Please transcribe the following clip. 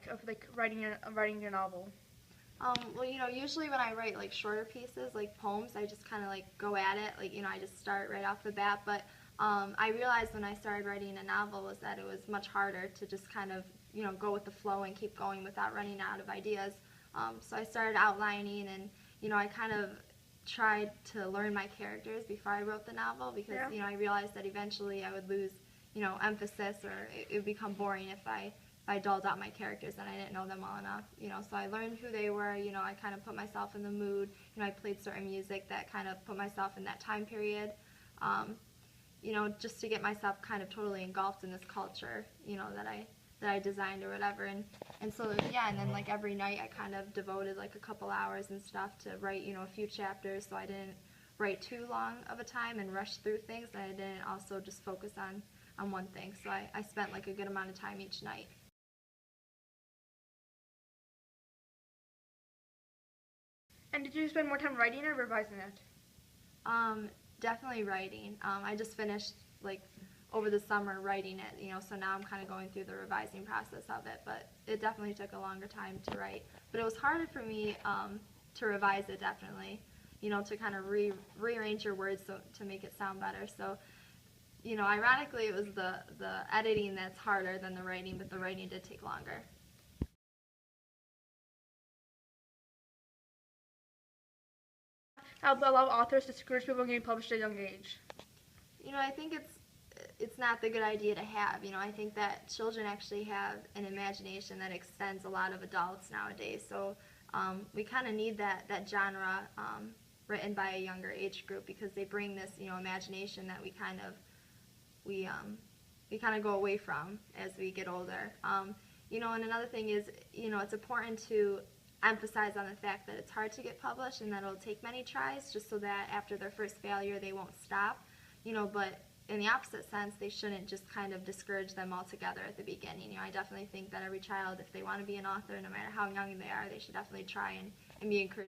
of like writing your novel? Well, usually when I write like shorter pieces, like poems, I just kind of like go at it, like, I just start right off the bat. But I realized when I started writing a novel was that it was much harder to just kind of, go with the flow and keep going without running out of ideas. So I started outlining, and, I kind of tried to learn my characters before I wrote the novel, because, Yeah. I realized that eventually I would lose, emphasis, or it would become boring if I dulled out my characters and I didn't know them well enough. So I learned who they were. I kind of put myself in the mood. I played certain music that kind of put myself in that time period. Just to get myself kind of totally engulfed in this culture, that I designed or whatever. And so yeah, and then like every night I kind of devoted like a couple hours and stuff to write, a few chapters, so I didn't write too long of a time and rush through things, and I didn't also just focus on one thing. So I spent like a good amount of time each night. And did you spend more time writing or revising it? Definitely writing. I just finished like over the summer writing it, so now I'm kind of going through the revising process of it, but it definitely took a longer time to write. But it was harder for me to revise it, definitely, to kind of rearrange your words to make it sound better. So, ironically, it was the editing that's harder than the writing, but the writing did take longer. How allow authors to discourage people from getting published at a young age? I think it's not the good idea to have. I think that children actually have an imagination that extends a lot of adults nowadays. So we kind of need that genre written by a younger age group, because they bring this imagination that we kind of go away from as we get older. And another thing is, it's important to emphasize on the fact that it's hard to get published and that it'll take many tries, just so that after their first failure they won't stop. But in the opposite sense, they shouldn't just kind of discourage them altogether at the beginning. I definitely think that every child, if they want to be an author, no matter how young they are, they should definitely try and be encouraged.